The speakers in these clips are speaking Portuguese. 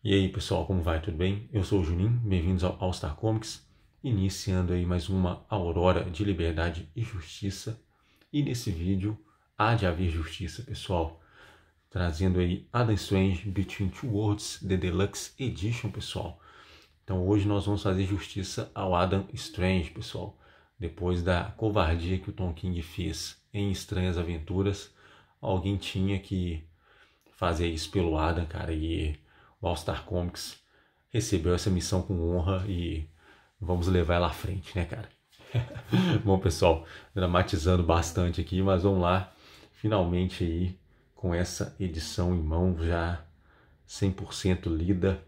E aí pessoal, como vai? Tudo bem? Eu sou o Juninho, bem-vindos ao All Star Comics, iniciando aí mais uma Aurora de Liberdade e Justiça. E nesse vídeo há de haver justiça, pessoal, trazendo aí Adam Strange Between Two Worlds, The Deluxe Edition, pessoal. Então hoje nós vamos fazer justiça ao Adam Strange, pessoal. Depois da covardia que o Tom King fez em Estranhas Aventuras, alguém tinha que fazer isso pelo Adam, cara, e o All Star Comics recebeu essa missão com honra e vamos levar ela à frente, né, cara? Bom, pessoal, dramatizando bastante aqui, mas vamos lá, finalmente aí com essa edição em mão já 100% lida,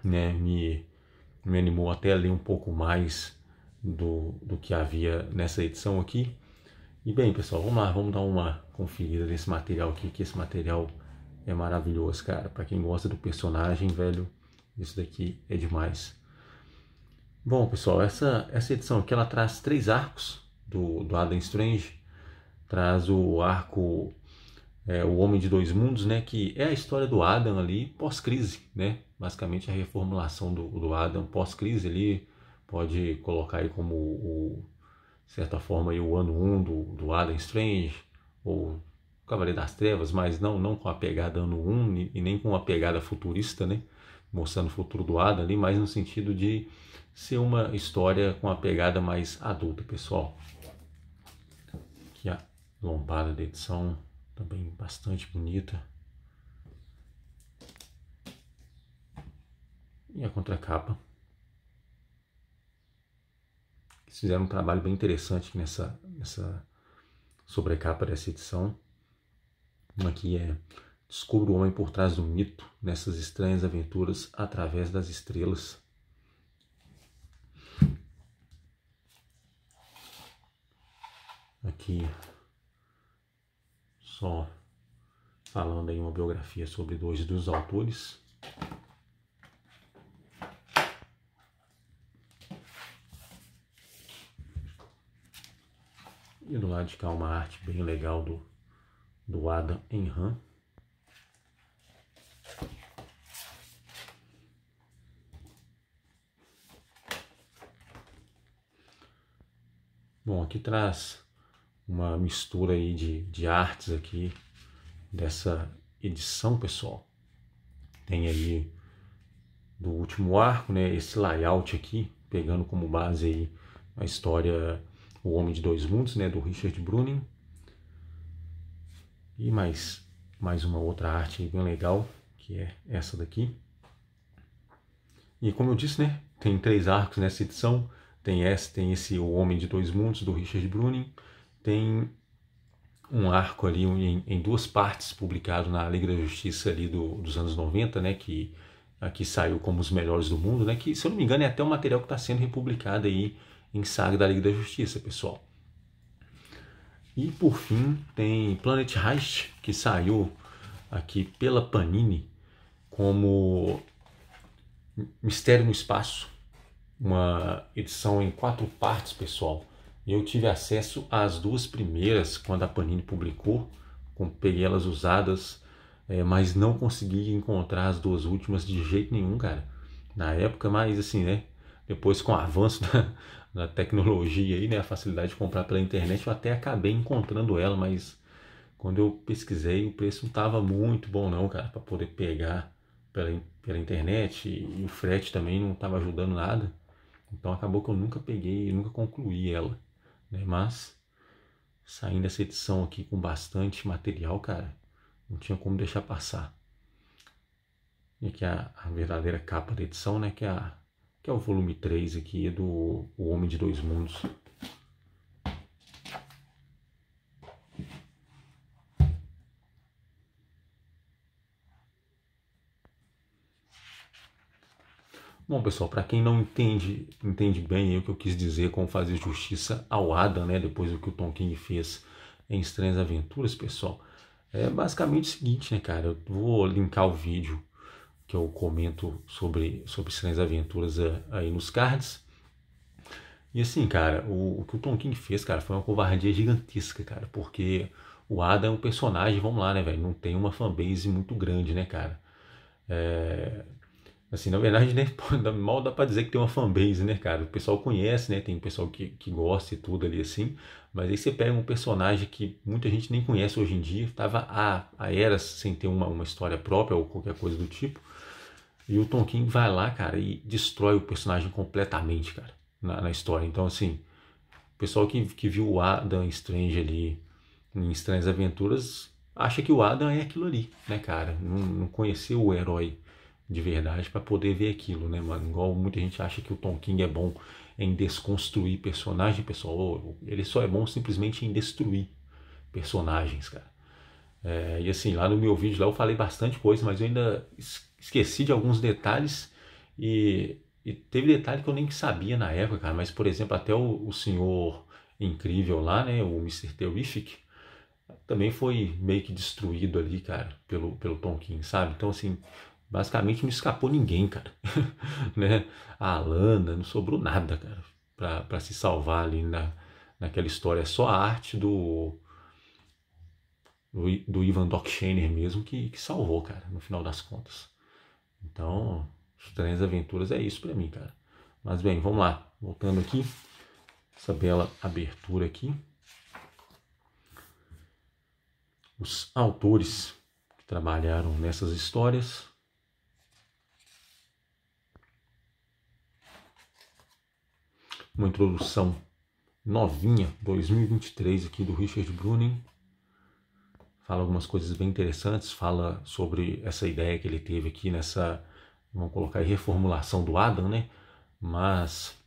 né, me animou até a ler um pouco mais do que havia nessa edição aqui. E bem, pessoal, vamos lá, vamos dar uma conferida nesse material aqui, que esse material é maravilhoso, cara. Pra quem gosta do personagem, velho, isso daqui é demais. Bom, pessoal, essa edição aqui, ela traz 3 arcos do Adam Strange. Traz o arco O Homem de Dois Mundos, né? Que é a história do Adam ali pós-crise, né? Basicamente a reformulação do Adam pós-crise ali. Pode colocar aí como, de certa forma, aí, o ano 1 do Adam Strange, ou Cavaleiro das Trevas, mas não com a pegada ano 1 e nem com a pegada futurista, né? Mostrando o futuro do Adam ali, mas no sentido de ser uma história com a pegada mais adulta, pessoal. Aqui a lombada da edição, também bastante bonita. E a contracapa. Eles fizeram um trabalho bem interessante nessa sobrecapa dessa edição. Aqui é Descubra o homem por trás do mito nessas estranhas aventuras através das estrelas. Aqui só falando aí uma biografia sobre 2 dos autores. E do lado de cá uma arte bem legal do Adam em RAM. Bom, aqui traz uma mistura aí de artes aqui dessa edição, pessoal. Tem aí do último arco, né, esse layout aqui, pegando como base aí a história O Homem de Dois Mundos, né, do Richard Breuning. E mais uma outra arte bem legal, que é essa daqui. E como eu disse, né, tem 3 arcos nessa edição. Tem esse O Homem de Dois Mundos, do Richard Breuning. Tem um arco ali em 2 partes, publicado na Liga da Justiça ali dos anos 90, né, que aqui saiu como Os Melhores do Mundo, né, que, se eu não me engano, é até um material que está sendo republicado aí em saga da Liga da Justiça, pessoal. E por fim tem Planet Heist, que saiu aqui pela Panini como Mistério no Espaço, uma edição em 4 partes, pessoal. Eu tive acesso às 2 primeiras quando a Panini publicou, peguei elas usadas, mas não consegui encontrar as 2 últimas de jeito nenhum, cara, na época. Mas assim, né, depois com o avanço da tecnologia aí, né, a facilidade de comprar pela internet, eu até acabei encontrando ela, mas quando eu pesquisei o preço não estava muito bom não, cara, para poder pegar pela internet, e o frete também não estava ajudando nada. Então acabou que eu nunca peguei, nunca concluí ela, né? Mas saindo essa edição aqui com bastante material, cara, não tinha como deixar passar. E aqui a verdadeira capa da edição, né, que é o volume 3 aqui do O Homem de Dois Mundos. Bom, pessoal, para quem não entende bem o que eu quis dizer com fazer justiça ao Adam, né, depois do que o Tom King fez em Estranhas Aventuras, pessoal, é basicamente o seguinte, né, cara, eu vou linkar o vídeo que eu comento sobre Estranhas Aventuras aí nos cards. E assim, cara, o que o Tom King fez, cara, foi uma covardia gigantesca, cara, porque o Adam é um personagem, vamos lá, né, velho, não tem uma fanbase muito grande, né, cara. Assim, na verdade, né, mal dá pra dizer que tem uma fanbase, né, cara? O pessoal conhece, né? Tem um pessoal que gosta e tudo ali, assim. Mas aí você pega um personagem que muita gente nem conhece hoje em dia, tava há eras sem ter uma história própria ou qualquer coisa do tipo. E o Tom King vai lá, cara, e destrói o personagem completamente, cara, na história. Então, assim, o pessoal que viu o Adam Strange ali em Estranhas Aventuras acha que o Adam é aquilo ali, né, cara? Não conheceu o herói de verdade para poder ver aquilo, né, mano? Igual muita gente acha que o Tom King é bom em desconstruir personagem, pessoal. Ele só é bom simplesmente em destruir personagens, cara. E assim, lá no meu vídeo lá eu falei bastante coisa, mas eu ainda esqueci de alguns detalhes e teve detalhe que eu nem sabia na época, cara. Mas, por exemplo, até o senhor incrível lá, né, o Mr. Terrific, também foi meio que destruído ali, cara, pelo Tom King, sabe? Então, assim, basicamente não escapou ninguém, cara. Né? A Alana, não sobrou nada, cara, pra se salvar ali naquela história. É só a arte do Ivan Dockshainer mesmo que salvou, cara, no final das contas. Então, Estranhas Aventuras é isso pra mim, cara. Mas bem, vamos lá. Voltando aqui, essa bela abertura aqui. Os autores que trabalharam nessas histórias. Uma introdução novinha, 2023 aqui do Richard Bruning. Fala algumas coisas bem interessantes, fala sobre essa ideia que ele teve aqui nessa, vamos colocar aí, reformulação do Adam, né? Mas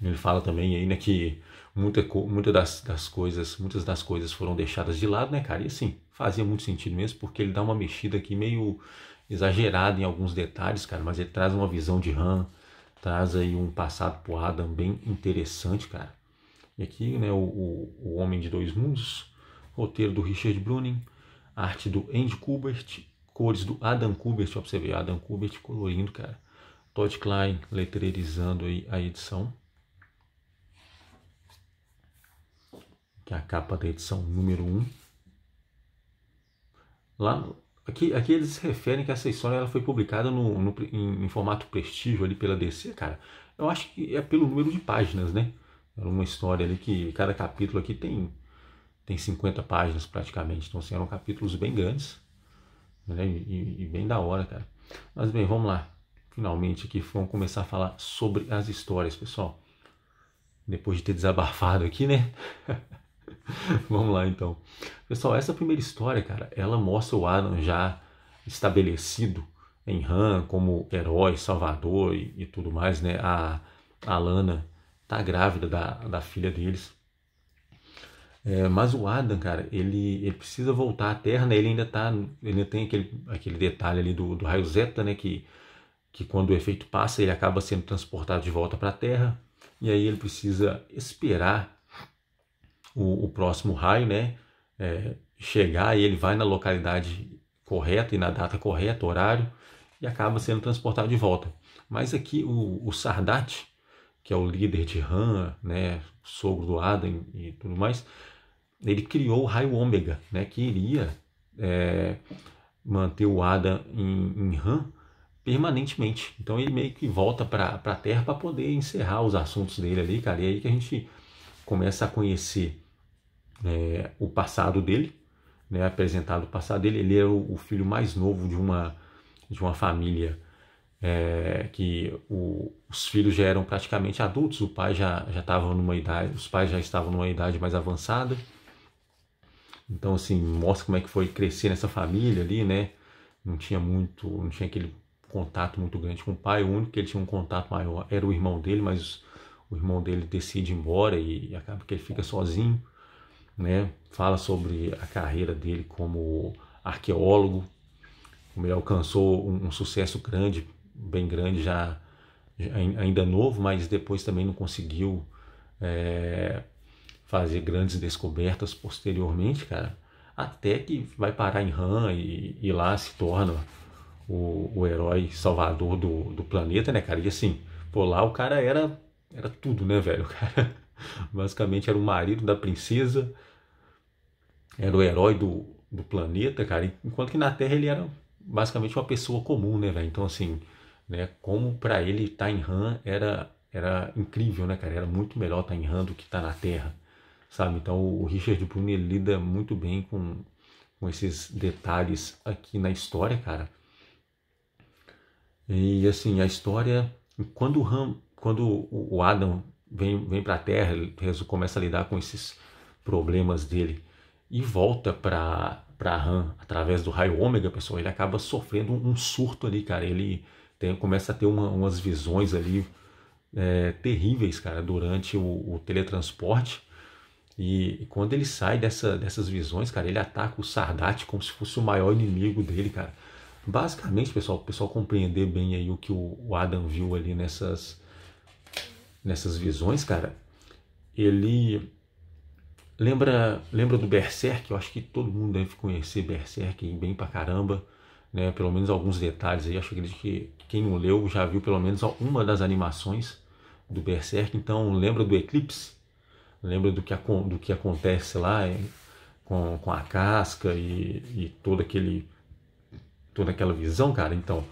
ele fala também aí, né, que muitas das coisas foram deixadas de lado, né, cara? E assim, fazia muito sentido mesmo, porque ele dá uma mexida aqui meio exagerada em alguns detalhes, cara, mas ele traz uma visão de Han, traz aí um passado pro Adam bem interessante, cara. E aqui, né, o Homem de Dois Mundos, roteiro do Richard Bruning, arte do Andy Kubert, cores do Adam Kubert, ó, pra você ver, Adam Kubert colorindo, cara. Todd Klein letreirizando aí a edição. Que é a capa da edição número 1. Aqui eles se referem que essa história ela foi publicada em formato prestígio ali pela DC, cara. Eu acho que é pelo número de páginas, né? Era uma história ali que cada capítulo aqui tem 50 páginas praticamente. Então, assim, eram capítulos bem grandes, né? E bem da hora, cara. Mas bem, vamos lá. Finalmente aqui vamos começar a falar sobre as histórias, pessoal. Depois de ter desabafado aqui, né? Vamos lá então. Pessoal, essa primeira história, cara, ela mostra o Adam já estabelecido em Han como herói, salvador e tudo mais, né? A Lana tá grávida da filha deles. Mas o Adam, cara, ele precisa voltar à Terra, né? Ele ainda tem aquele detalhe ali do raio Zeta, né? Que quando o efeito passa, ele acaba sendo transportado de volta para a Terra. E aí ele precisa esperar o próximo raio, né? Chegar e ele vai na localidade correta e na data correta, horário, e acaba sendo transportado de volta. Mas aqui o Sardat, que é o líder de Han, né? Sogro do Adam e tudo mais, ele criou o raio ômega, né? Que iria manter o Adam em Han permanentemente. Então ele meio que volta para a Terra para poder encerrar os assuntos dele ali, cara. E aí que a gente começa a conhecer o passado dele, né? Apresentado o passado dele. Ele era o filho mais novo de uma família que os filhos já eram praticamente adultos. O pai já estava numa idade, os pais já estavam numa idade mais avançada. Então assim mostra como é que foi crescer nessa família ali, né? Não tinha aquele contato muito grande com o pai. O único que ele tinha um contato maior era o irmão dele, mas o irmão dele decide ir embora e acaba que ele fica sozinho, né? Fala sobre a carreira dele como arqueólogo, como ele alcançou um sucesso grande, bem grande ainda novo, mas depois também não conseguiu fazer grandes descobertas posteriormente, cara, até que vai parar em Han e lá se torna o herói salvador do planeta, né, cara? E assim, pô, lá o cara era tudo, né, velho? O cara basicamente era o marido da princesa, era o herói do planeta, cara, enquanto que na Terra ele era basicamente uma pessoa comum, né, velho? Então, assim, né? Como para ele estar em Han era incrível, né, cara? Era muito melhor estar em Han do que estar na Terra, sabe? Então o Richard Bruni ele lida muito bem com esses detalhes aqui na história, cara. E assim, a história, quando o Adam vem para a Terra, ele começa a lidar com esses problemas dele e volta para Han através do raio ômega, pessoal, ele acaba sofrendo um surto ali, cara. Ele começa a ter umas visões ali terríveis, cara, durante o teletransporte. E quando ele sai dessas visões, cara, ele ataca o Sardat como se fosse o maior inimigo dele, cara. Basicamente, pessoal, o pessoal compreender bem aí o que o Adam viu ali nessas visões, cara, ele lembra do Berserk. Eu acho que todo mundo deve conhecer Berserk bem pra caramba, né? Pelo menos alguns detalhes aí. Acho que quem não leu já viu pelo menos uma das animações do Berserk. Então, lembra do Eclipse? Lembra do que acontece lá com a casca e toda aquela visão, cara? Então,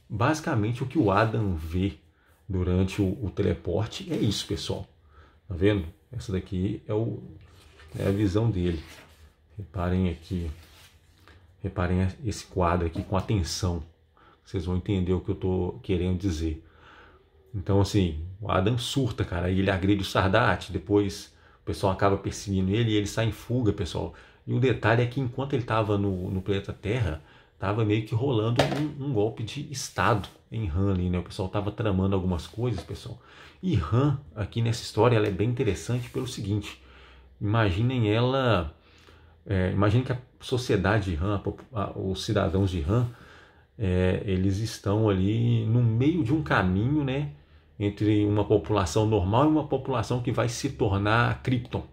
basicamente o que o Adam vê durante o teleporte é isso, pessoal. Tá vendo? Essa daqui é a visão dele. Reparem aqui. Reparem esse quadro aqui com atenção. Vocês vão entender o que eu tô querendo dizer. Então, assim, o Adam surta, cara. Aí ele agride o Sardat, depois o pessoal acaba perseguindo ele e ele sai em fuga, pessoal. E o detalhe é que enquanto ele estava no planeta Terra, estava meio que rolando um golpe de Estado em Han ali, né? O pessoal estava tramando algumas coisas, pessoal. E Han, aqui nessa história, ela é bem interessante pelo seguinte. Imaginem imaginem que a sociedade de Han, os cidadãos de Han, eles estão ali no meio de um caminho, né? Entre uma população normal e uma população que vai se tornar Krypton.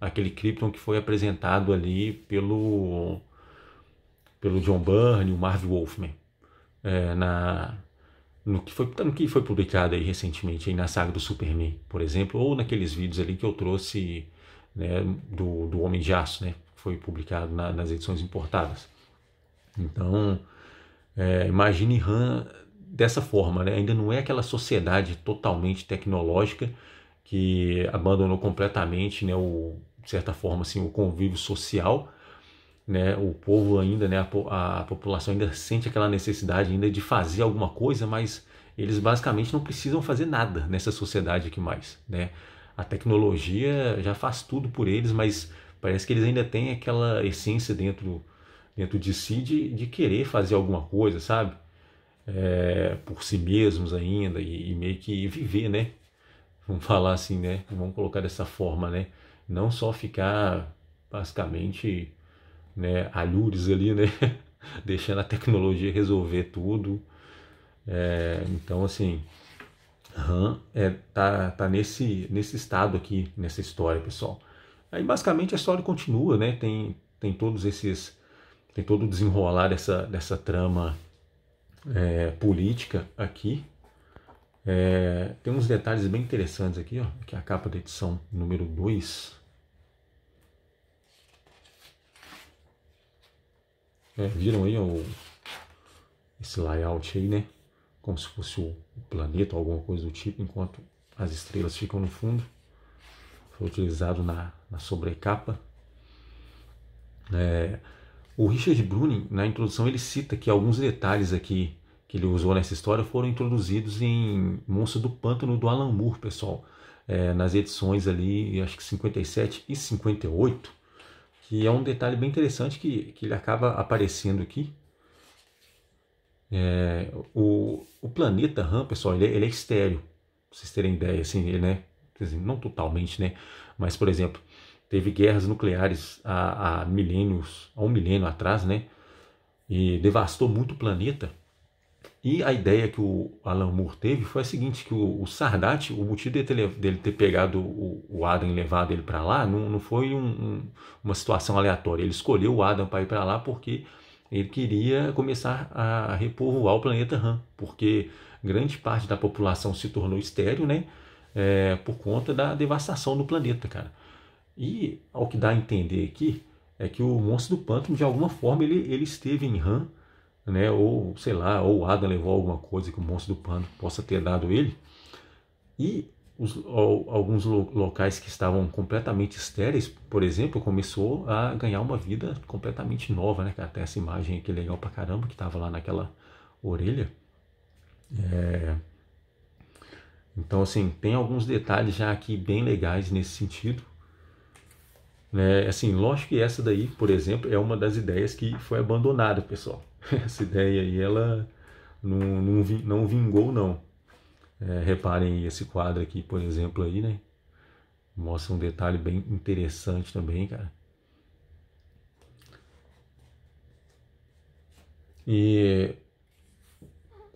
Aquele Krypton que foi apresentado ali pelo John Byrne, o Marv Wolfman, no que foi publicado aí recentemente aí na saga do Superman, por exemplo, ou naqueles vídeos ali que eu trouxe, né, do Homem de Aço, né, que foi publicado nas edições importadas. Então, imagine Han dessa forma, né? Ainda não é aquela sociedade totalmente tecnológica que abandonou completamente, né, de certa forma, assim, o convívio social, né? O povo ainda, né, a população ainda sente aquela necessidade ainda de fazer alguma coisa, mas eles basicamente não precisam fazer nada nessa sociedade aqui mais, né? A tecnologia já faz tudo por eles, mas parece que eles ainda têm aquela essência dentro de si de querer fazer alguma coisa, sabe? Por si mesmos ainda e meio que viver, né? Vamos falar assim, né? Vamos colocar dessa forma, né? Não só ficar basicamente, né, alhures ali, né? Deixando a tecnologia resolver tudo. Então, assim, Han tá nesse estado aqui, nessa história, pessoal. Aí, basicamente, a história continua, né? Tem todo o desenrolar dessa trama política aqui. Tem uns detalhes bem interessantes aqui, ó, que é a capa da edição número 2. Viram aí esse layout aí, né? Como se fosse o planeta ou alguma coisa do tipo, enquanto as estrelas ficam no fundo. Foi utilizado na sobrecapa. O Richard Bruni, na introdução, ele cita que alguns detalhes aqui que ele usou nessa história foram introduzidos em Monstro do Pântano do Alan Moore, pessoal. Nas edições ali, acho que 57 e 58, que é um detalhe bem interessante que ele acaba aparecendo aqui. O planeta Han, pessoal, ele é estéreo, pra vocês terem ideia, assim, né? Não totalmente, né? Mas, por exemplo, teve guerras nucleares há milênios, há um milênio atrás, né? E devastou muito o planeta. E a ideia que o Alan Moore teve foi a seguinte, que o Sardat, o motivo dele ter pegado o Adam e levado ele para lá, não foi uma situação aleatória. Ele escolheu o Adam para ir para lá porque ele queria começar a repovoar o planeta Han, porque grande parte da população se tornou estéril, né? Por conta da devastação do planeta, cara. E ao que dá a entender aqui, é que o Monstro do Pântano, de alguma forma, ele esteve em Han né? Ou sei lá, ou o Adam levou alguma coisa que o monstro do pântano possa ter dado ele. E alguns locais que estavam completamente estéreis, por exemplo, começou a ganhar uma vida completamente nova, né? Até essa imagem aqui legal pra caramba que estava lá naquela orelha. Então, assim, tem alguns detalhes já aqui bem legais nesse sentido. Né? Assim, lógico que essa daí, por exemplo, é uma das ideias que foi abandonada, pessoal. Essa ideia aí, ela não vingou, não. Reparem esse quadro aqui, por exemplo, aí, né? Mostra um detalhe bem interessante também, cara. E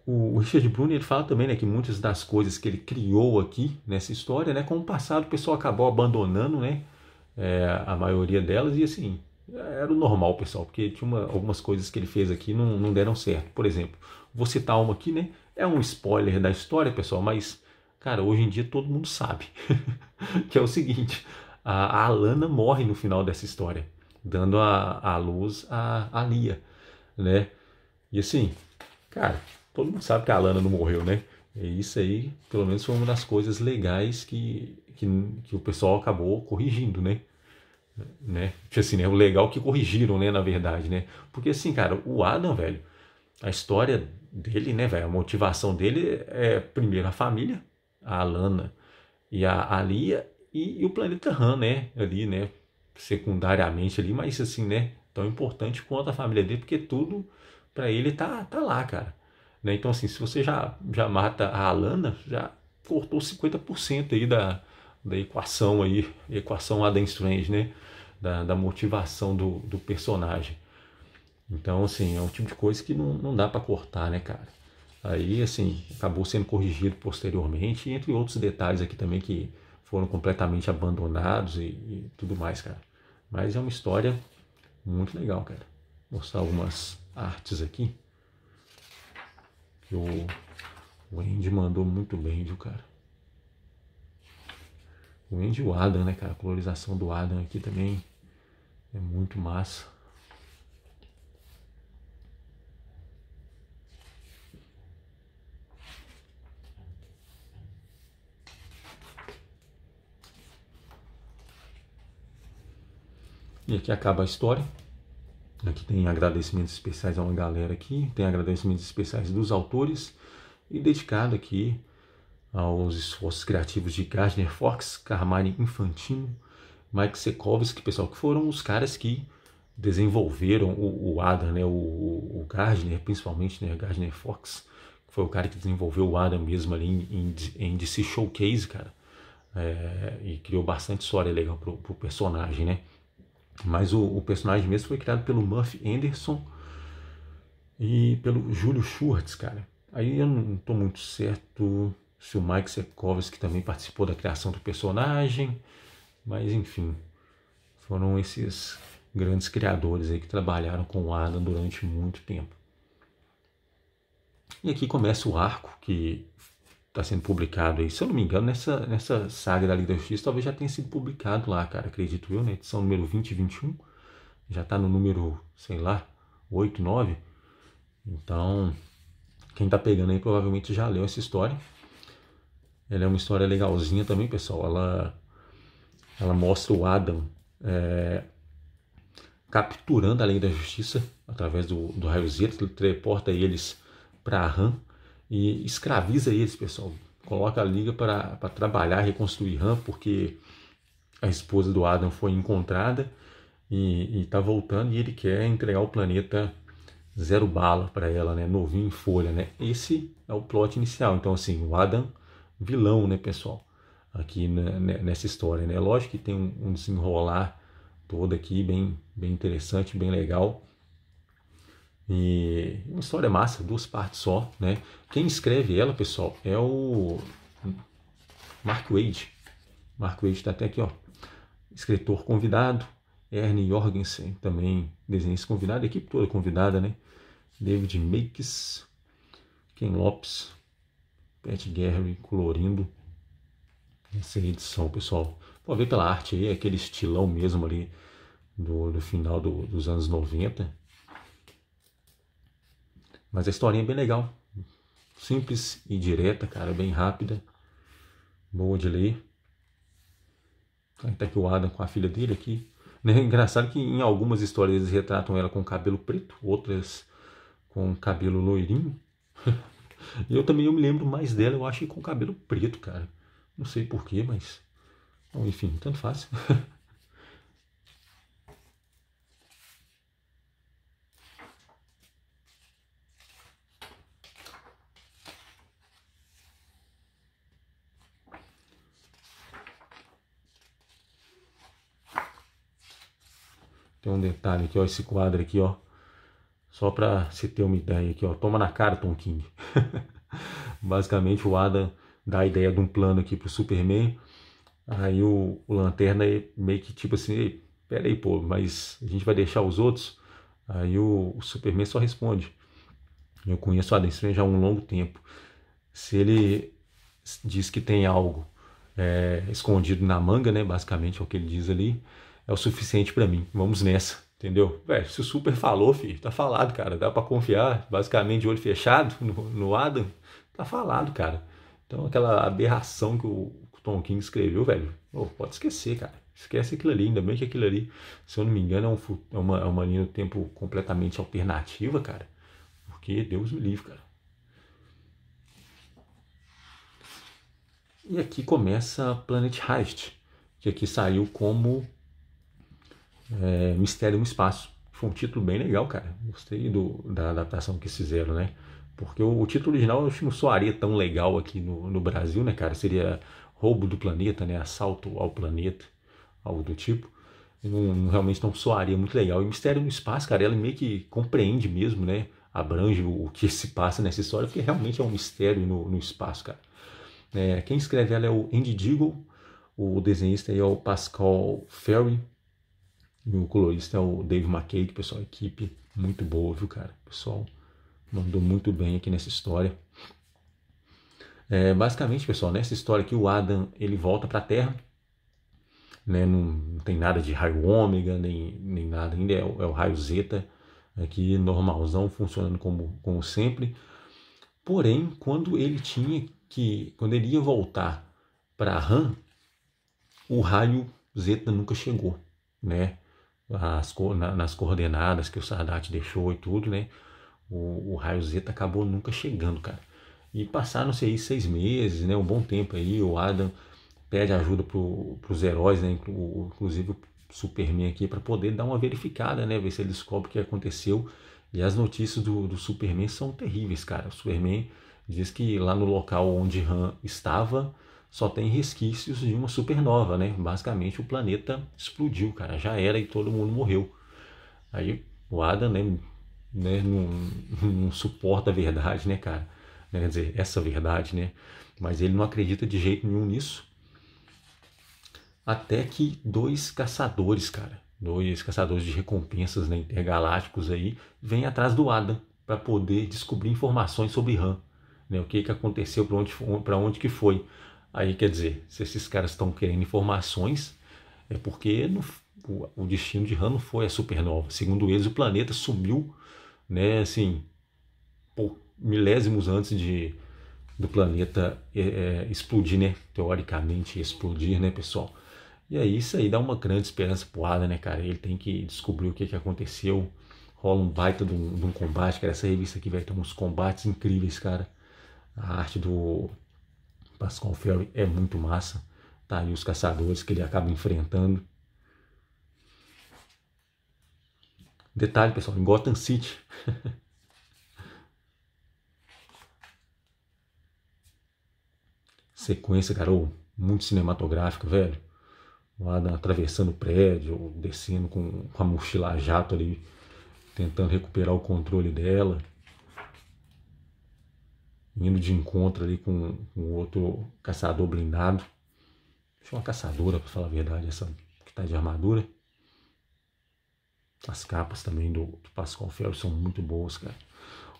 o Richard Bruni, ele fala também, né, que muitas das coisas que ele criou aqui nessa história, né, com o passado o pessoal acabou abandonando, né, a maioria delas, e assim, era o normal, pessoal, porque tinha algumas coisas que ele fez aqui não deram certo. Por exemplo, vou citar uma aqui, né, é um spoiler da história, pessoal, mas, cara, hoje em dia todo mundo sabe, que é o seguinte, a Alana morre no final dessa história, dando a luz a Lia, né, e assim, cara, todo mundo sabe que a Alana não morreu, né? E isso aí, pelo menos, foi uma das coisas legais que o pessoal acabou corrigindo, né? Tipo assim, né? O legal que corrigiram, né? Na verdade, né? Porque assim, cara, o Adam, velho, a história dele, né, velho? A motivação dele é, primeiro, a família, a Alana e a Lia e o planeta Han, né? Ali, né? Secundariamente ali, mas assim, né? Tão importante quanto a família dele, porque tudo pra ele tá lá, cara. Né? Então, assim, se você já mata a Alana, já cortou 50% aí da equação aí, equação Adam Strange, né? Da motivação do personagem. Então, assim, é um tipo de coisa que não dá para cortar, né, cara? Aí, assim, acabou sendo corrigido posteriormente, entre outros detalhes aqui também que foram completamente abandonados e tudo mais, cara. Mas é uma história muito legal, cara. Vou mostrar algumas artes aqui que o Andy mandou muito bem, viu, cara? O Andy e o Adam, né, cara? A colorização do Adam aqui também é muito massa. E aqui acaba a história. Aqui tem agradecimentos especiais a uma galera aqui. Tem agradecimentos especiais dos autores. E dedicado aqui aos esforços criativos de Gardner Fox, Carmine Infantino, Mike Sekovsky, pessoal, que foram os caras que desenvolveram o Adam, né, o Gardner, principalmente, né, Gardner Fox, que foi o cara que desenvolveu o Adam mesmo ali em DC Showcase, cara, e criou bastante história legal pro personagem, né. Mas o personagem mesmo foi criado pelo Murphy Anderson e pelo Júlio Schwartz, cara. Aí eu não estou muito certo se o Mike Sekovsky também participou da criação do personagem, mas enfim, foram esses grandes criadores aí que trabalharam com o Adam durante muito tempo. E aqui começa o arco que está sendo publicado aí, se eu não me engano, nessa saga da Liga da Justiça, talvez já tenha sido publicado lá, cara, acredito eu, na edição número 20 e 21, já está no número, sei lá, 8, 9, então quem está pegando aí provavelmente já leu essa história. Ela é uma história legalzinha também, pessoal, ela mostra o Adam capturando a Lei da Justiça através do raio Z, ele teleporta eles para Han e escraviza eles, pessoal. Coloca a Liga para trabalhar, reconstruir Han, porque a esposa do Adam foi encontrada e está voltando e ele quer entregar o planeta zero bala para ela, né? Novinho em folha, né? Esse é o plot inicial. Então, assim, o Adam vilão, né, pessoal? Aqui nessa história, né? Lógico que tem um desenrolar todo aqui bem interessante, bem legal. E uma história massa, 2 partes só, né? Quem escreve ela, pessoal, é o Mark Waid. Mark Waid está até aqui, ó. Escritor convidado. Ernie Jorgensen, também desenhista convidado. A equipe toda convidada, né? David Makes, Ken Lopes, Pat Gary colorindo essa edição, pessoal. Pode ver pela arte aí, aquele estilão mesmo ali do final dos anos 90. Mas a historinha é bem legal. Simples e direta, cara, bem rápida. Boa de ler. Aí tá aqui o Adam com a filha dele aqui. Né? Engraçado que em algumas histórias eles retratam ela com cabelo preto, outras com cabelo loirinho. E eu também me lembro mais dela, eu acho que com cabelo preto, cara. Não sei porquê, mas... Bom, enfim, tanto faz. Tem um detalhe aqui, ó, esse quadro aqui, ó. Só pra você ter uma ideia aqui, ó. Toma na cara, Tom King. Basicamente o Adam dá a ideia de um plano aqui pro Superman. Aí o Lanterna é meio que tipo assim, ei, pera aí, pô, mas a gente vai deixar os outros? Aí o Superman só responde: eu conheço o Adam Strange há um longo tempo. Se ele diz que tem algo escondido na manga, né? Basicamente é o que ele diz ali, é o suficiente pra mim. Vamos nessa, entendeu? Velho, se o Super falou, filho, tá falado, cara. Dá pra confiar, basicamente de olho fechado no Adam. Tá falado, cara. Então aquela aberração que o Tom King escreveu, velho, pode esquecer, cara. Esquece aquilo ali, ainda bem que aquilo ali, se eu não me engano, é uma linha do tempo completamente alternativa, cara. Porque Deus me livre, cara. E aqui começa Planet Heist, que aqui saiu como Mistério no Espaço. Foi um título bem legal, cara. Gostei da adaptação que fizeram, né? Porque o título original eu acho que não soaria tão legal aqui no Brasil, né, cara? Seria Roubo do Planeta, né? Assalto ao Planeta, algo do tipo. Realmente não soaria muito legal. E Mistério no Espaço, cara, ela meio que compreende mesmo, né? Abrange o que se passa nessa história, porque realmente é um mistério no espaço, cara. Quem escreve ela é o Andy Diggle, o desenhista é o Pascal Ferry, e o colorista é o Dave McCaig, pessoal, equipe muito boa, viu, cara? O pessoal mandou muito bem aqui nessa história. Basicamente, pessoal, nessa história aqui o Adam, ele volta para a Terra, né? Não tem nada de raio ômega, nem nada, ainda é o raio zeta, aqui normalzão, funcionando como sempre. Porém, quando ele ia voltar para RAM, o raio zeta nunca chegou, né? Nas coordenadas que o Sadat deixou e tudo, né? O raio zeta acabou nunca chegando, cara. E passaram-se aí 6 meses, né? Um bom tempo aí. O Adam pede ajuda pros heróis, né? Inclusive o Superman aqui, para poder dar uma verificada, né? Ver se ele descobre o que aconteceu. E as notícias do Superman são terríveis, cara. O Superman diz que lá no local onde Han estava só tem resquícios de uma supernova, né? Basicamente o planeta explodiu, cara. Já era e todo mundo morreu. Aí o Adam, né, não suporta a verdade, né, cara? Quer dizer, essa verdade, né? Mas ele não acredita de jeito nenhum nisso. Até que dois caçadores de recompensas, né, intergalácticos aí, vêm atrás do Adam para poder descobrir informações sobre Han, né? O que aconteceu, para onde que foi. Aí, quer dizer, se esses caras estão querendo informações, é porque o destino de Han não foi a supernova. Segundo eles, o planeta sumiu, né, assim, milésimos antes do planeta explodir, né? Teoricamente explodir, né, pessoal? E aí isso aí dá uma grande esperança pro Adam, né, cara? Ele tem que descobrir o que aconteceu. Rola um baita de um combate, cara. Essa revista aqui vai ter uns combates incríveis, cara. A arte do Pascal Ferry é muito massa. Tá aí os caçadores que ele acaba enfrentando. Detalhe, pessoal, em Gotham City. Sequência, cara, muito cinematográfica, velho. O Adam atravessando o prédio, descendo com a mochila a jato ali, tentando recuperar o controle dela. Indo de encontro ali com outro caçador blindado. Acho uma caçadora, pra falar a verdade, essa que tá de armadura. As capas também do Pascal Ferry são muito boas, cara.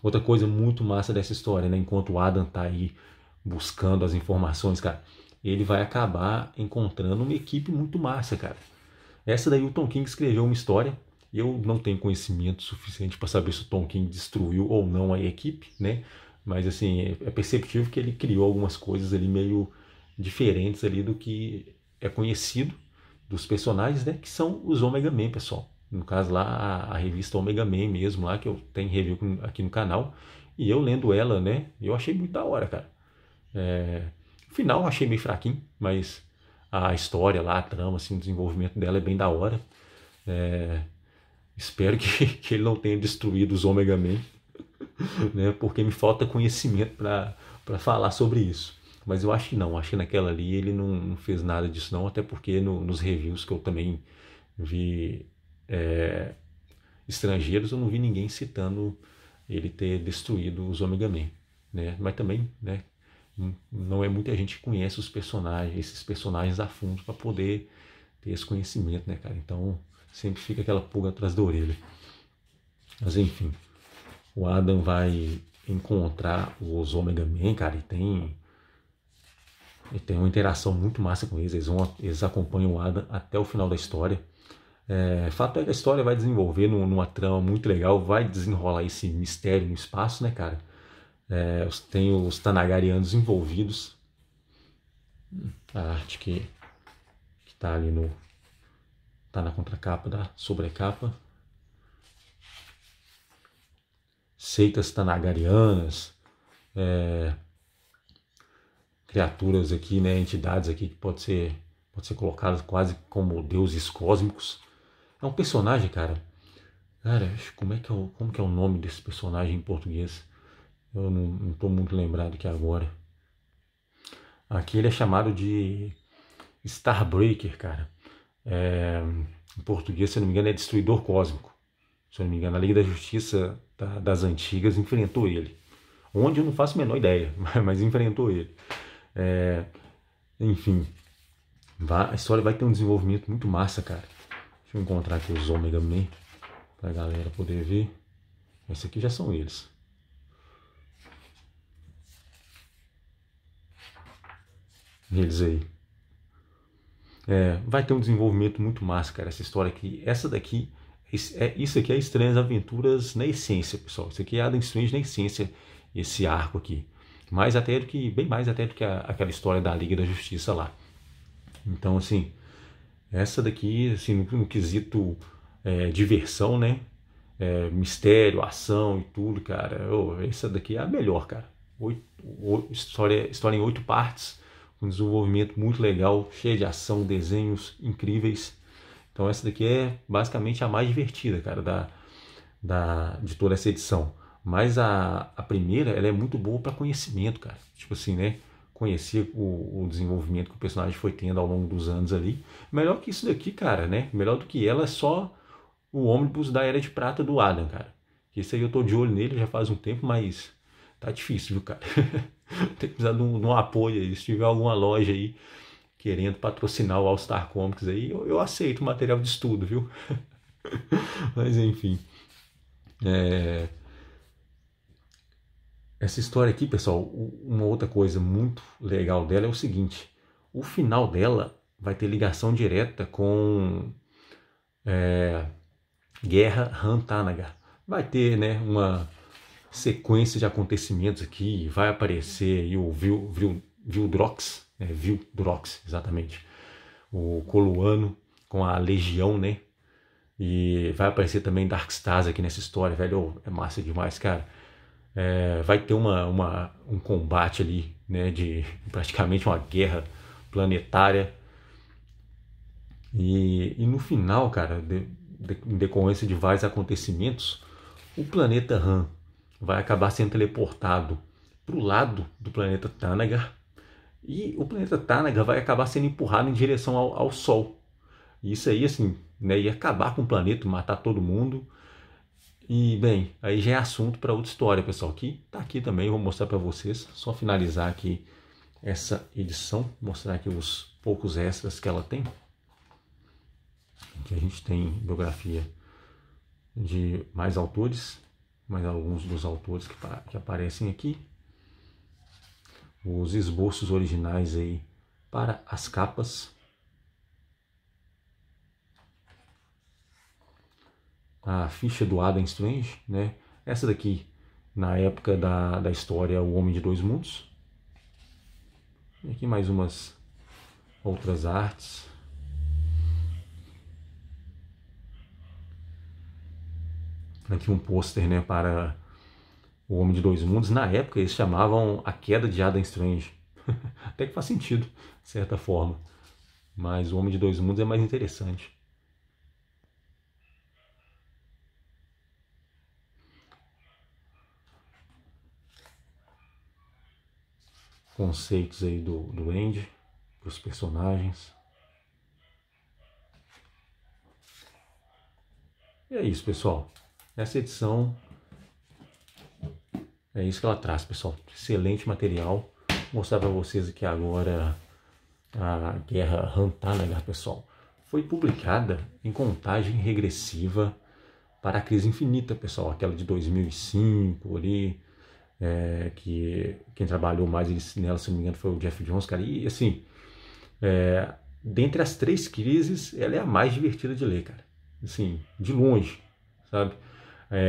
Outra coisa muito massa dessa história, né? Enquanto o Adam tá aí buscando as informações, cara, ele vai acabar encontrando uma equipe muito massa, cara. Essa daí o Tom King escreveu uma história Eu não tenho conhecimento suficiente para saber se o Tom King destruiu ou não a equipe, né? Mas assim, é perceptível que ele criou algumas coisas ali meio diferentes ali do que é conhecido dos personagens, né? Que são os Omega Man, pessoal. No caso lá, a revista Omega Man mesmo, lá que eu tenho review aqui no canal. E eu lendo ela, né? Eu achei muito da hora, cara. O final eu achei meio fraquinho, mas a história lá, a trama, assim, o desenvolvimento dela é bem da hora. Espero que ele não tenha destruído os Omega Man, né? Porque me falta conhecimento para falar sobre isso. Mas eu acho que não, acho que naquela ali ele não fez nada disso não, até porque nos reviews que eu também vi estrangeiros, eu não vi ninguém citando ele ter destruído os Omega Man, né? Mas também, né, não é muita gente que conhece os personagens, esses personagens a fundo para poder ter esse conhecimento, né, cara? Então sempre fica aquela pulga atrás da orelha. Mas enfim, o Adam vai encontrar os Omega Man, cara, e tem uma interação muito massa com eles. Eles acompanham o Adam até o final da história. Fato é que a história vai desenvolver numa trama muito legal, vai desenrolar esse mistério no espaço, né, cara? Tem os Tanagarianos envolvidos. A arte que tá ali tá na contracapa da sobrecapa. Seitas Tanagarianas, criaturas aqui, né, entidades aqui que pode ser colocadas quase como deuses cósmicos. É um personagem, cara. Como que é o nome desse personagem em português? Eu não estou muito lembrado aqui agora. Aqui ele é chamado de Starbreaker, cara. Em português, se eu não me engano, é Destruidor Cósmico. Se eu não me engano, a Liga da Justiça das Antigas enfrentou ele. Onde eu não faço a menor ideia, mas enfrentou ele. Enfim, a história vai ter um desenvolvimento muito massa, cara. Deixa eu encontrar aqui os Omega Man pra galera poder ver. Esses aqui já são eles. Eles aí. Vai ter um desenvolvimento muito massa, cara, essa história aqui. Essa daqui, isso aqui é Estranhas Aventuras na essência, pessoal. Isso aqui é Adam Strange na essência, esse arco aqui. Bem mais até do que aquela história da Liga da Justiça lá. Então, assim, essa daqui, assim, no quesito diversão, né? Mistério, ação e tudo, cara. Essa daqui é a melhor, cara. História em 8 partes, um desenvolvimento muito legal, cheia de ação, desenhos incríveis. Então essa daqui é basicamente a mais divertida, cara, de toda essa edição. Mas a primeira, ela é muito boa para conhecimento, cara. Tipo assim, né? Conhecer o desenvolvimento que o personagem foi tendo ao longo dos anos ali. Melhor que isso daqui, cara, né? Melhor do que ela é só o ônibus da Era de Prata do Adam, cara. Esse aí eu tô de olho nele já faz um tempo, mas tá difícil, viu, cara? Tem que precisar de um apoio aí. Se tiver alguma loja aí querendo patrocinar o All Star Comics aí, eu aceito material de estudo, viu? Mas enfim. Essa história aqui, pessoal, uma outra coisa muito legal dela é o seguinte. O final dela vai ter ligação direta com Guerra Han Tanagar. Vai ter, né, uma sequência de acontecimentos aqui, vai aparecer aí o Vildrox, Vildrox, exatamente, o Coluano com a Legião, né, e vai aparecer também Darkstars aqui nessa história, velho, é massa demais, cara. Vai ter um combate ali, né, de praticamente uma guerra planetária, e no final, cara, em decorrência de vários acontecimentos, o planeta Han vai acabar sendo teleportado para o lado do planeta Tanagar e o planeta Tanagar vai acabar sendo empurrado em direção ao Sol. E isso aí, assim, né, ia acabar com o planeta, matar todo mundo. E, bem, aí já é assunto para outra história, pessoal, que tá aqui também, vou mostrar para vocês. Só finalizar aqui essa edição, mostrar aqui os poucos extras que ela tem. Aqui a gente tem biografia de mais autores, mais alguns dos autores que aparecem aqui. Os esboços originais aí para as capas. a ficha do Adam Strange, né? Essa daqui, na época da história O Homem de Dois Mundos. E aqui mais umas outras artes. Aqui um pôster, né, para O Homem de Dois Mundos. Na época eles chamavam A Queda de Adam Strange. Até que faz sentido, de certa forma. Mas O Homem de Dois Mundos é mais interessante. Conceitos aí do Andy, dos personagens. E é isso, pessoal. Essa edição é isso que ela traz, pessoal. Excelente material. Vou mostrar para vocês aqui agora a Guerra Hantanagar, pessoal. Foi publicada em contagem regressiva para a Crise Infinita, pessoal. Aquela de 2005 ali. Que quem trabalhou mais nela, se não me engano, foi o Jeff Jones, cara. E assim, dentre as 3 crises, ela é a mais divertida de ler, cara. Assim, de longe, sabe?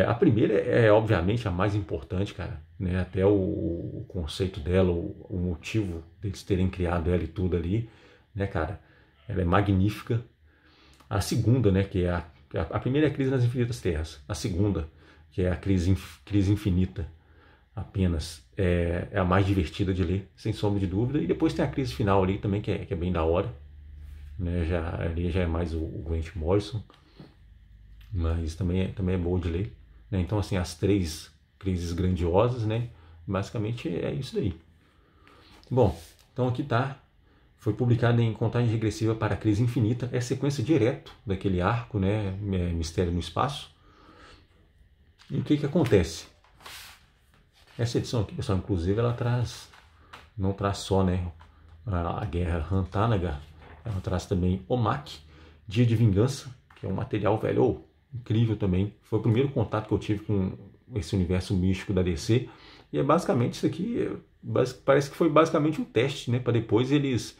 A primeira obviamente a mais importante, cara, né? Até o conceito dela, o motivo deles terem criado ela e tudo ali, né, cara? Ela é magnífica. A segunda, né, que é a primeira é a Crise nas Infinitas Terras. A segunda, que é a Crise Infinita, apenas, é a mais divertida de ler, sem sombra de dúvida. E depois tem a crise final ali também, que é bem da hora, né? Ali já é mais o Grant Morrison, mas também é boa de ler, né? Então, assim, as 3 crises grandiosas, né? Basicamente é isso daí. Bom, então aqui tá. Foi publicado em contagem regressiva para a Crise Infinita. É sequência direto daquele arco, né? Mistério no Espaço. E o que acontece? Essa edição aqui, pessoal, inclusive, ela não traz só, né, a Guerra Hantanagar, ela traz também Omak, Dia de Vingança, que é um material, velho, incrível também. Foi o primeiro contato que eu tive com esse universo místico da DC. E é basicamente isso aqui, parece que foi basicamente um teste, né, para depois eles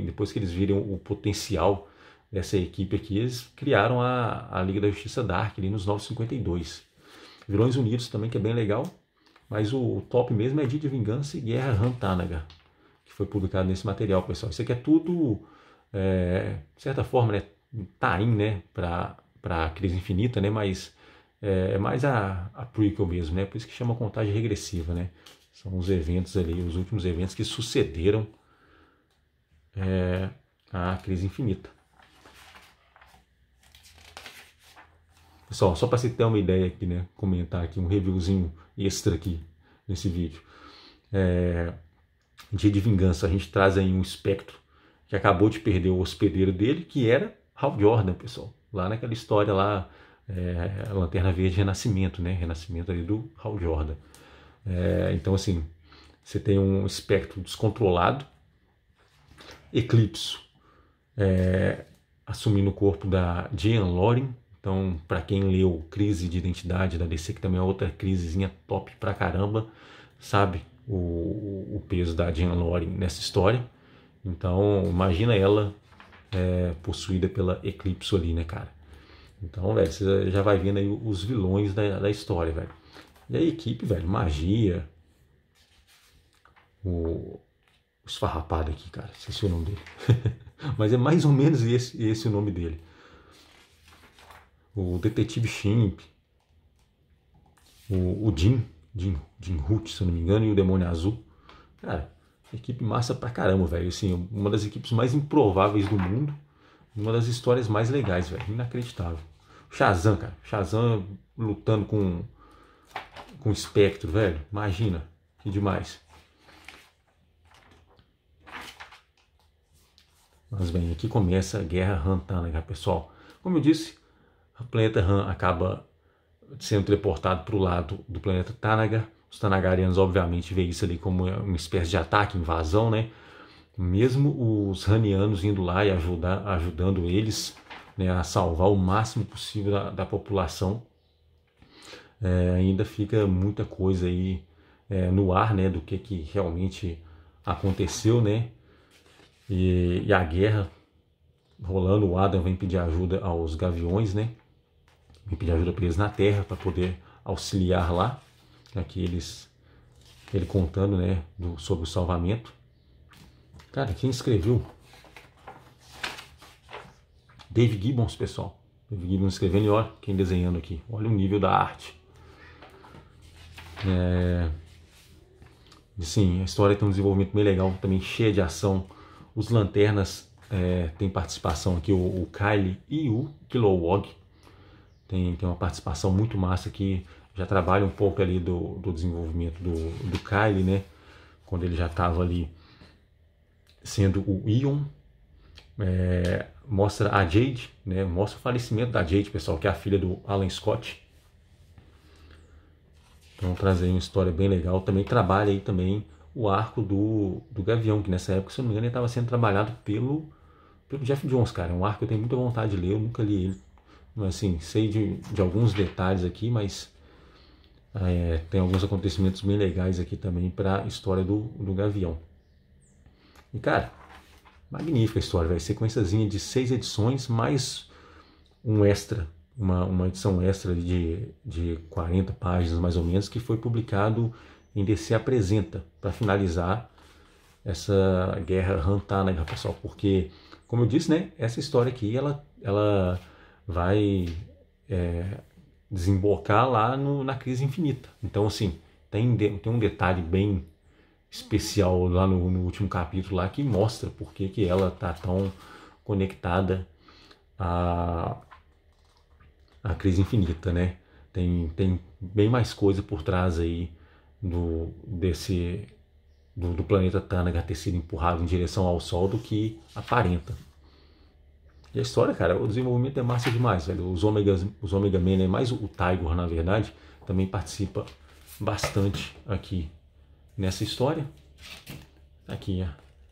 depois que eles viram o potencial dessa equipe aqui, eles criaram a Liga da Justiça Dark ali nos 952. Vilões Unidos também, que é bem legal, mas o top mesmo é Dia de Vingança e Guerra Hantanagar, que foi publicado nesse material, pessoal. Isso aqui é tudo, de certa forma, né, tá-in, né, para a Crise Infinita, né, mas é mais a prequel mesmo, né, por isso que chama contagem regressiva, né. São os eventos ali, os últimos eventos que sucederam a Crise Infinita. Pessoal, só para você ter uma ideia aqui, né, comentar aqui um reviewzinho extra aqui nesse vídeo. Dia de Vingança, a gente traz aí um espectro que acabou de perder o hospedeiro dele, que era Hal Jordan, pessoal. Lá naquela história lá, Lanterna Verde Renascimento, né, renascimento ali do Hal Jordan. Então, assim, você tem um espectro descontrolado, Eclipso, assumindo o corpo da Jean Loren. Então, para quem leu Crise de Identidade da DC, que também é outra crisezinha top pra caramba, sabe o peso da Jean Loren nessa história. Então, imagina ela possuída pela Eclipso ali, né, cara? Então, velho, você já vai vendo aí os vilões da história, velho. E a equipe, velho, magia. O esfarrapado aqui, cara, esqueci o nome dele. Mas é mais ou menos esse o nome dele. O Detetive Chimp, o Jim Root, se eu não me engano, e o Demônio Azul. Cara, equipe massa pra caramba, velho. Assim, uma das equipes mais improváveis do mundo. Uma das histórias mais legais, velho. Inacreditável. Shazam, cara. Shazam lutando com o Espectro, velho. Imagina. Que demais. Mas bem, aqui começa a Guerra Hantanagar, pessoal. Como eu disse, o planeta Han acaba sendo teleportado para o lado do planeta Tanagar. Os Tanagarianos, obviamente, veem isso ali como uma espécie de ataque, invasão, né? Mesmo os Hanianos indo lá e ajudando eles, né, a salvar o máximo possível da população, ainda fica muita coisa aí no ar, né, do que realmente aconteceu, né? E a guerra rolando, o Adam vem pedir ajuda aos Gaviões, né? vem pedir ajuda para eles na Terra para poder auxiliar lá. Aqui ele contando, né, sobre o salvamento. Cara, quem escreveu? Dave Gibbons, pessoal. Dave Gibbons escrevendo e olha quem desenhando aqui. Olha o nível da arte. Sim, a história tem um desenvolvimento bem legal, também cheia de ação. Os Lanternas tem participação aqui, o Kyle e o Kilowog. Tem uma participação muito massa aqui. Já trabalha um pouco ali do desenvolvimento do Kyle, né? Quando ele já estava ali sendo o Ion. Mostra a Jade, né? Mostra o falecimento da Jade, pessoal, que é a filha do Alan Scott. Então traz aí uma história bem legal. Também trabalha aí também o arco do Gavião, que nessa época, se eu não me engano, ele estava sendo trabalhado pelo Jeff Jones, cara. É um arco que eu tenho muita vontade de ler, eu nunca li ele. Mas assim, sei de alguns detalhes aqui, mas tem alguns acontecimentos bem legais aqui também para a história do Gavião. E cara, magnífica a história, velho. Sequenciazinha de 6 edições, mais um extra, uma edição extra de 40 páginas mais ou menos, que foi publicado em DC Apresenta, para finalizar essa guerra Rantánaga, pessoal. Porque, como eu disse, né, essa história aqui, ela vai desembocar lá na Crise Infinita. Então, assim, tem um detalhe bem especial lá no último capítulo lá que mostra por que ela tá tão conectada à Crise Infinita, né? Tem bem mais coisa por trás aí do planeta Tanaga ter sido empurrado em direção ao Sol do que aparenta. E a história, cara, o desenvolvimento é massa demais, velho. Os Omega Men, né, mais o Tigor, na verdade, também participa bastante aqui nessa história. Aqui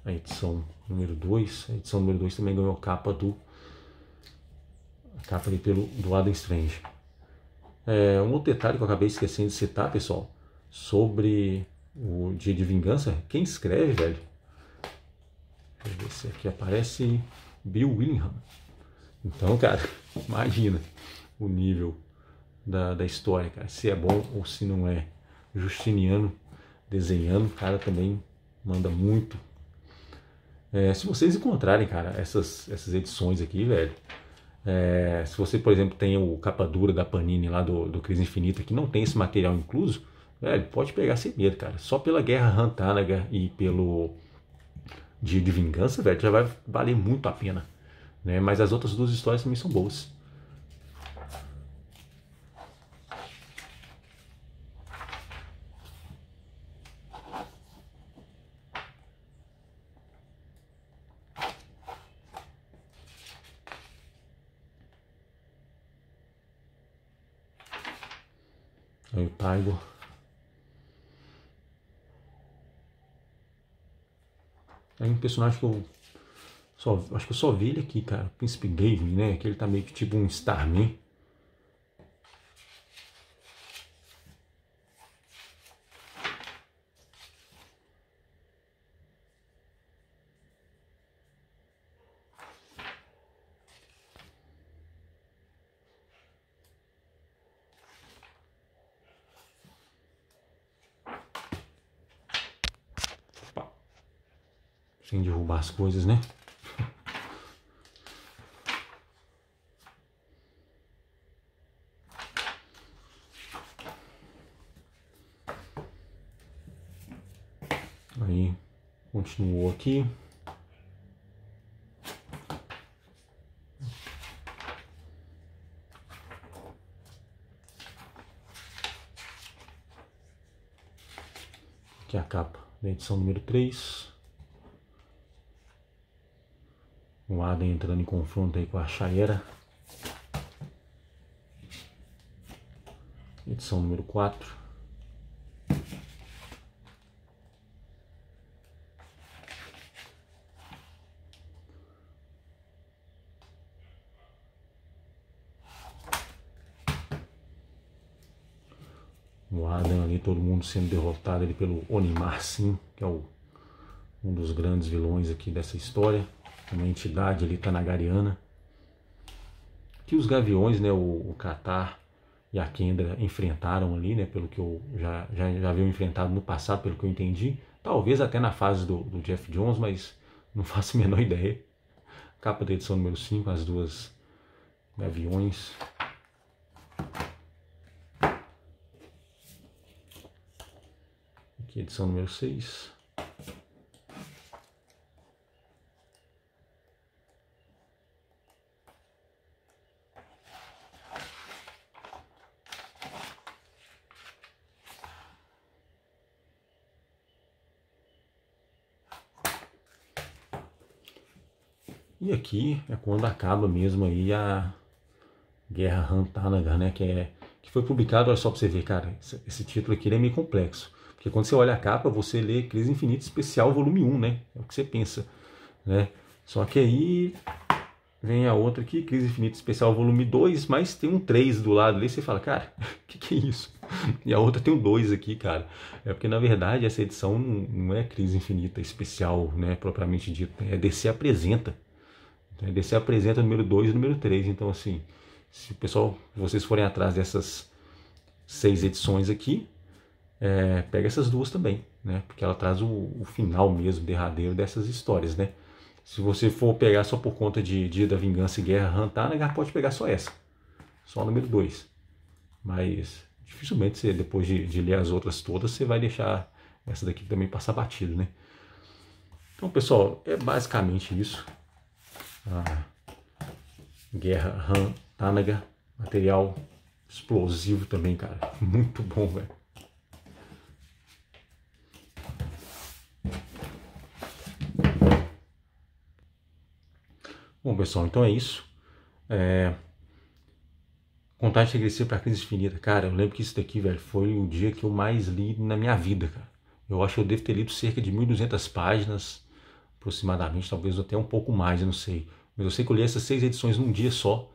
a edição número 2. A edição número 2 também ganhou a capa ali do Adam Strange. Um outro detalhe que eu acabei esquecendo de citar, pessoal, sobre o Dia de Vingança, quem escreve, velho? Deixa eu ver se aqui aparece Bill Willingham. Então, cara, imagina o nível da história, cara. Se é bom ou se não é. Justiniano desenhando, o cara também manda muito. Se vocês encontrarem, cara, essas edições aqui, velho, se você, por exemplo, tem o capa dura da Panini lá do Crise Infinita, que não tem esse material incluso, velho, pode pegar sem medo, cara. Só pela Guerra Rantánaga e pelo Dia de Vingança, velho, já vai valer muito a pena, né? Mas as outras duas histórias também são boas. Aí o Tigor. É um personagem que acho que eu só vi ele aqui, cara. O Príncipe Gavin, né? Que ele tá meio que tipo um Starman. Sem derrubar as coisas, né? Aí, continuou aqui. Aqui é a capa da edição número 3. O Adam entrando em confronto aí com a Shaera. Edição número 4. O Adam ali, todo mundo sendo derrotado ali pelo Onimar Sim, que é um dos grandes vilões aqui dessa história. Uma entidade ali tanagariana que os Gaviões, né, o Cathar e a Kendra enfrentaram ali, né, pelo que eu já haviam enfrentado no passado, pelo que eu entendi. Talvez até na fase do Jeff Jones, mas não faço a menor ideia. Capa da edição número 5, as duas Gaviões. Aqui edição número 6. E aqui é quando acaba mesmo aí a Guerra Han-Tanagar, né? Que foi publicado, olha só pra você ver, cara, esse título aqui é meio complexo. Porque quando você olha a capa, você lê Crise Infinita Especial Volume 1, né? É o que você pensa, né? Só que aí vem a outra aqui, Crise Infinita Especial Volume 2, mas tem um 3 do lado ali, você fala, cara, o que é isso? E a outra tem um 2 aqui, cara. É porque, na verdade, essa edição não é Crise Infinita Especial, né, propriamente dito. É DC Apresenta. DC apresenta o número 2 e o número 3. Então, assim, se o pessoal, vocês forem atrás dessas 6 edições aqui, pega essas duas também, né? Porque ela traz o final mesmo, derradeiro dessas histórias, né? Se você for pegar só por conta de Dia da Vingança e Guerra Han-Tanagar, pode pegar só essa. Só o número 2. Mas dificilmente, você, depois de ler as outras todas, você vai deixar essa daqui também passar batido, né? Então, pessoal, é basicamente isso. Guerra Han-Tanagar, material explosivo também, cara, muito bom, velho. Bom, pessoal, então é isso. Contagem regressiva para Crise Infinita, cara, eu lembro que isso daqui, velho, foi o dia que eu mais li na minha vida, cara. Eu acho que eu devo ter lido cerca de 1.200 páginas, aproximadamente, talvez até um pouco mais, eu não sei. Mas eu sei que eu li essas 6 edições num dia só,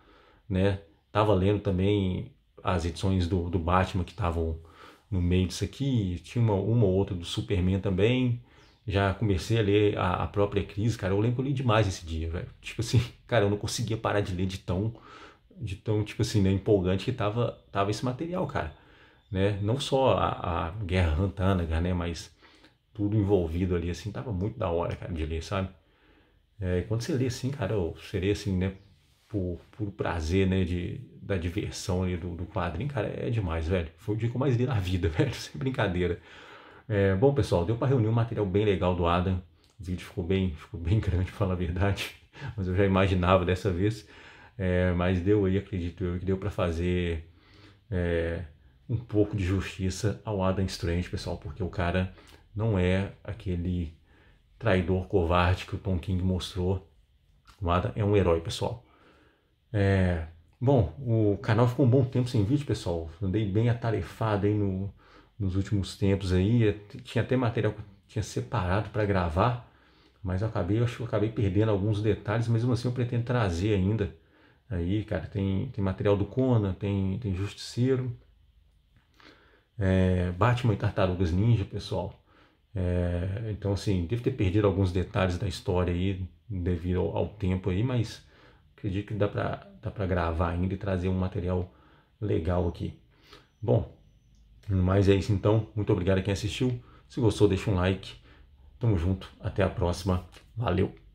né? Tava lendo também as edições do Batman que estavam no meio disso aqui, tinha uma ou outra do Superman também. Já comecei a ler a própria Crise, cara, eu lembro que eu li demais esse dia, velho. Tipo assim, cara, eu não conseguia parar de ler de tão tipo assim, né, empolgante que tava esse material, cara. Né? Não só a Guerra Han-Tanagar, né, mas tudo envolvido ali, assim, tava muito da hora, cara, de ler, sabe? Quando você lê assim, cara, você lê assim, né, por prazer, né, da diversão ali do quadrinho, cara, é demais, velho. Foi o dia que eu mais li na vida, velho, sem brincadeira. Bom, pessoal, deu para reunir um material bem legal do Adam. O vídeo ficou bem grande, pra falar a verdade, mas eu já imaginava dessa vez. Mas deu aí, acredito eu, que deu para fazer um pouco de justiça ao Adam Strange, pessoal, porque o cara não é aquele traidor covarde que o Tom King mostrou. O Adam é um herói, pessoal. Bom, o canal ficou um bom tempo sem vídeo, pessoal. Andei bem atarefado aí nos últimos tempos aí. Tinha até material que eu tinha separado para gravar, mas eu acho que eu acabei perdendo alguns detalhes, mas mesmo assim eu pretendo trazer ainda. Aí, cara, tem material do Conan, tem Justiceiro, Batman e Tartarugas Ninja, pessoal. Então, assim, devo ter perdido alguns detalhes da história aí devido ao tempo aí, mas acredito que dá pra gravar ainda e trazer um material legal aqui. Bom, mas é isso então. Muito obrigado a quem assistiu. Se gostou, deixa um like. Tamo junto. Até a próxima. Valeu!